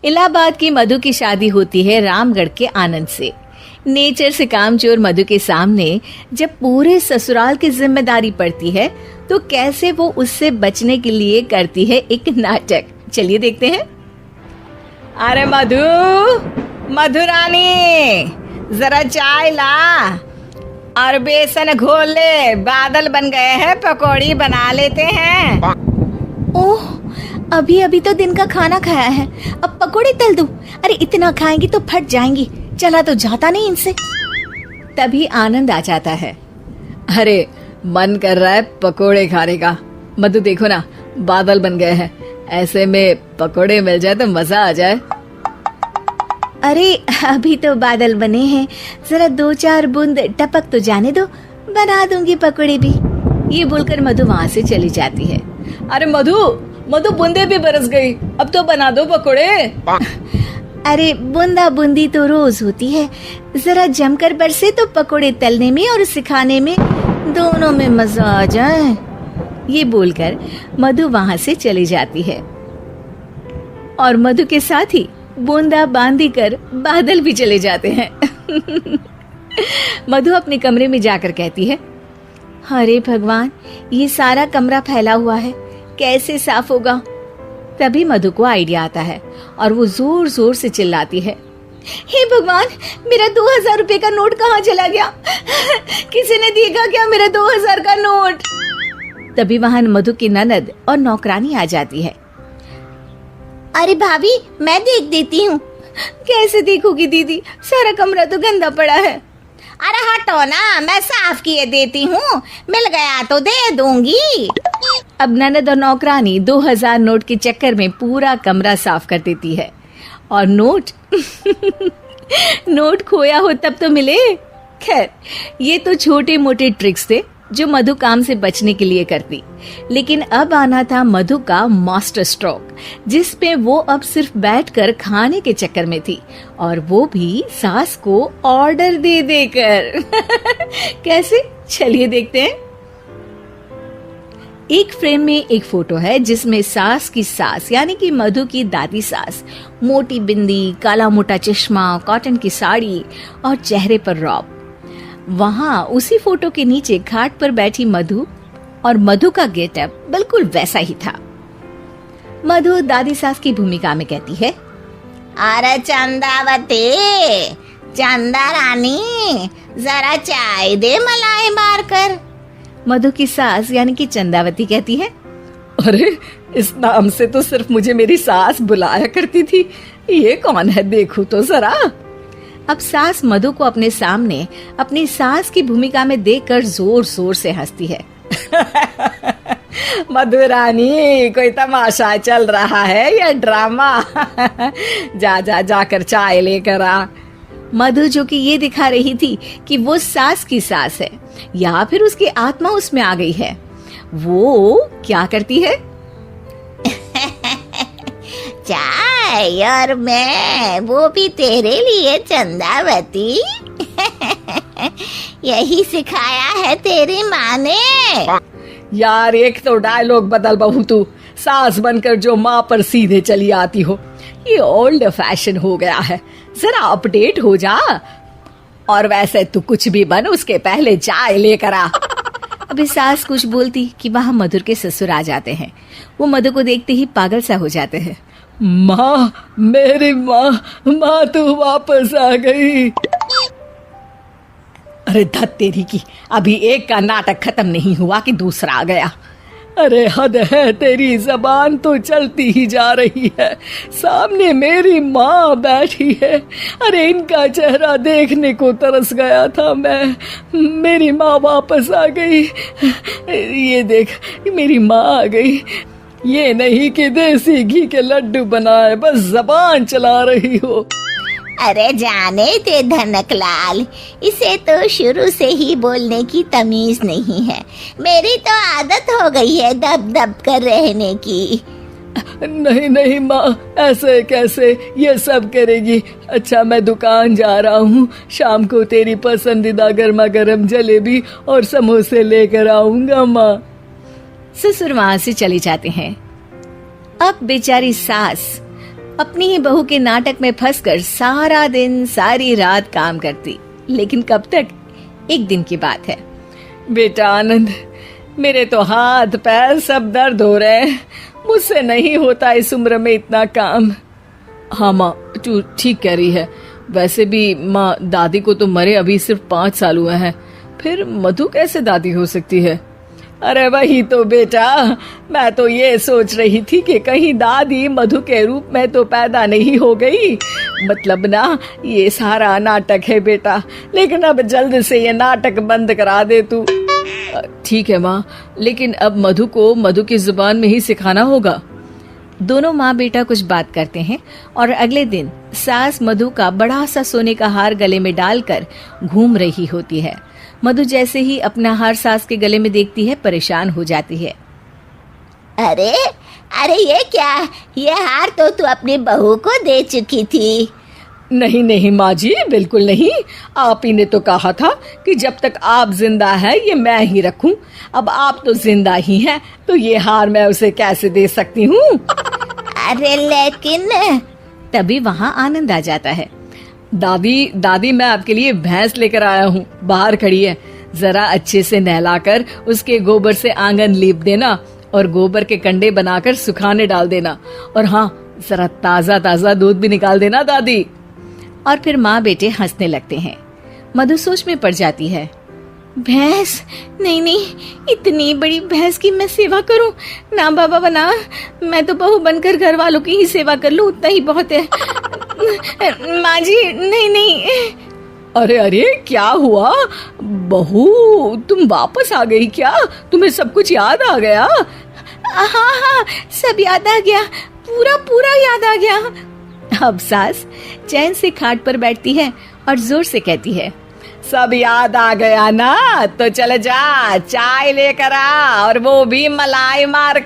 इलाहाबाद की मधु की शादी होती है रामगढ़ के आनंद से। नेचर से कामचोर मधु के सामने जब पूरे ससुराल की जिम्मेदारी पड़ती है तो कैसे वो उससे बचने के लिए करती है एक नाटक। चलिए देखते हैं। अरे मधु, मधु रानी, जरा चाय ला और बेसन घोल ले, बादल बन गए हैं, पकौड़ी बना लेते हैं। ओह, अभी अभी तो दिन का खाना खाया है, अब पकौड़ी तल दूं? अरे इतना खाएंगी तो फट जाएंगी, चला तो जाता नहीं इनसे। तभी आनंद आ जाता है। अरे मन कर रहा है पकोड़े खाने का। मधु देखो ना, बादल बन गए हैं, ऐसे में पकोड़े मिल जाए तो मजा आ जाए। अरे अभी तो बादल बने हैं, जरा 2-4 बूंद टपक तो जाने दो, बना दूंगी पकोड़े भी। ये बोलकर मधु वहाँ से चली जाती है। अरे मधु, मधु बूंदे भी बरस गई, अब तो बना दो पकोड़े। अरे बूंदा बूंदी तो रोज होती है, जरा जमकर बरसे तो पकोड़े तलने में और सिखाने में दोनों में मजा आ जाए। ये बोलकर मधु वहाँ से चली जाती है और मधु के साथ ही बूंदा बांदी कर बादल भी चले जाते हैं। मधु अपने कमरे में जाकर कहती है, अरे भगवान, ये सारा कमरा फैला हुआ है, कैसे साफ होगा? तभी मधु को आइडिया आता है और वो जोर जोर से चिल्लाती है, हे भगवान, मेरा 2000 रुपए का नोट कहाँ चला गया? किसी ने देखा क्या मेरा 2000 का नोट? तभी वहां मधु की ननद और नौकरानी आ जाती है। अरे भाभी, मैं देख देती हूँ। कैसे देखोगी दीदी, सारा कमरा तो गंदा पड़ा है। अरे हटो ना, मैं साफ किए देती हूँ, मिल गया तो दे दूंगी। अब ननद और नौकरानी 2000 नोट के चक्कर में पूरा कमरा साफ कर देती है और नोट नोट खोया हो तब तो मिले। खैर, ये तो छोटे मोटे ट्रिक्स थे जो मधु काम से बचने के लिए करती, लेकिन अब आना था मधु का मास्टर स्ट्रोक, जिसपे वो अब सिर्फ बैठकर खाने के चक्कर में थी, और वो भी सास को ऑर्डर दे देकर। कैसे? चलिए देखते हैं। एक फ्रेम में एक फोटो है जिसमें सास की सास यानी कि मधु की दादी सास, मोटी बिंदी, काला मोटा चश्मा, कॉटन की साड़ी और चेहरे पर रौब। वहां उसी फोटो के नीचे खाट पर बैठी मधु, और मधु का गेटअप बिल्कुल वैसा ही था। मधु दादी सास की भूमिका में कहती है, अरे चंदावती, चंदा रानी, जरा चाय दे मलाई मार कर। मधु की सास यानी कि चंदावती कहती है, अरे इस नाम से तो सिर्फ मुझे मेरी सास बुलाया करती थी, ये कौन है देखूं तो जरा। अब सास मधु को अपने सामने अपनी सास की भूमिका में देखकर जोर जोर से हंसती है। मधु रानी, कोई तमाशा चल रहा है या ड्रामा? जाकर चाय लेकर आ। मधु जो कि ये दिखा रही थी कि वो सास की सास है या फिर उसकी आत्मा उसमें आ गई है, वो क्या करती है? चाय और मैं, वो भी तेरे लिए चंदावती। यही सिखाया है तेरी माँ ने। यार एक तो डायलॉग बदल बहू, तू सास बनकर जो माँ पर सीधे चली आती हो, ये ओल्ड फैशन हो गया है, जरा अपडेट हो जा। और वैसे तू कुछ भी बन, उसके पहले चाय लेकर आ। अभी सास कुछ बोलती कि वहां मधुर के ससुर आ जाते हैं। वो मधु को देखते ही पागल सा हो जाते हैं। माँ, मेरी माँ, माँ तू वापस आ गई। अरे धत तेरी की, अभी एक का नाटक खत्म नहीं हुआ कि दूसरा आ गया। अरे हद है, तेरी जबान तो चलती ही जा रही है, सामने मेरी माँ बैठी है। अरे इनका चेहरा देखने को तरस गया था मैं, मेरी माँ वापस आ गई। ये देख, मेरी माँ आ गई। ये नहीं कि देसी घी के लड्डू बनाए, बस जबान चला रही हो। अरे जाने ते धनकलाल, इसे तो शुरू से ही बोलने की तमीज नहीं है, मेरी तो आदत हो गई है दब दब कर रहने की। नहीं नहीं माँ, ऐसे कैसे ये सब करेगी? अच्छा मैं दुकान जा रहा हूँ, शाम को तेरी पसंदीदा गर्मा गर्म जलेबी और समोसे लेकर आऊंगा माँ। ससुर वहां से चले जाते हैं। अब बेचारी सास अपनी ही बहू के नाटक में फंसकर सारा दिन सारी रात काम करती। लेकिन कब तक? एक दिन की बात है। बेटा आनंद, मेरे तो हाथ पैर सब दर्द हो रहे हैं, मुझसे नहीं होता इस उम्र में इतना काम। हाँ माँ, तू ठीक कह रही है। वैसे भी माँ, दादी को तो मरे अभी सिर्फ 5 साल हुए हैं, फिर मधु कैसे दादी हो सकती है? अरे वही तो बेटा, मैं तो ये सोच रही थी कि कहीं दादी मधु के रूप में तो पैदा नहीं हो गई। मतलब ना, ये सारा नाटक है बेटा, लेकिन अब जल्द से ये नाटक बंद करा दे तू। ठीक है माँ, लेकिन अब मधु को मधु की जुबान में ही सिखाना होगा। दोनों माँ बेटा कुछ बात करते हैं और अगले दिन सास मधु का बड़ा सा सोने का हार गले में डालकर घूम रही होती है। मधु जैसे ही अपना हार सास के गले में देखती है, परेशान हो जाती है। अरे अरे, ये क्या? ये हार तो तू अपनी बहू को दे चुकी थी। नहीं नहीं माँ जी, बिल्कुल नहीं। आप ही ने तो कहा था कि जब तक आप जिंदा है ये मैं ही रखूं। अब आप तो जिंदा ही हैं, तो ये हार मैं उसे कैसे दे सकती हूँ? अरे लेकिन तभी वहाँ आनंद आ जाता है। दादी, मैं आपके लिए भैंस लेकर आया हूँ, बाहर खड़ी है। जरा अच्छे से नहलाकर उसके गोबर से आंगन लीप देना और गोबर के कंडे बनाकर सुखाने डाल देना। और हाँ, जरा ताजा ताजा दूध भी निकाल देना दादी। और फिर माँ बेटे हंसने लगते हैं। मधु सोच में पड़ जाती है। भैंस? नहीं नहीं, इतनी बड़ी भैंस की मैं सेवा करूं? ना बाबा बना, मैं तो बहू बनकर घर वालों की ही सेवा कर लूं, उतना ही बहुत है। माँ जी, नहीं नहीं। अरे अरे, क्या हुआ बहू, तुम वापस आ गई क्या? तुम्हें सब कुछ याद आ गया? हाँ हाँ, सब याद आ गया, पूरा पूरा याद आ गया। अब सास चैन से खाट पर बैठती है और जोर से कहती है, सब याद आ गया ना? तो चले जा, चाय लेकर आ, और वो भी मलाई मार कर।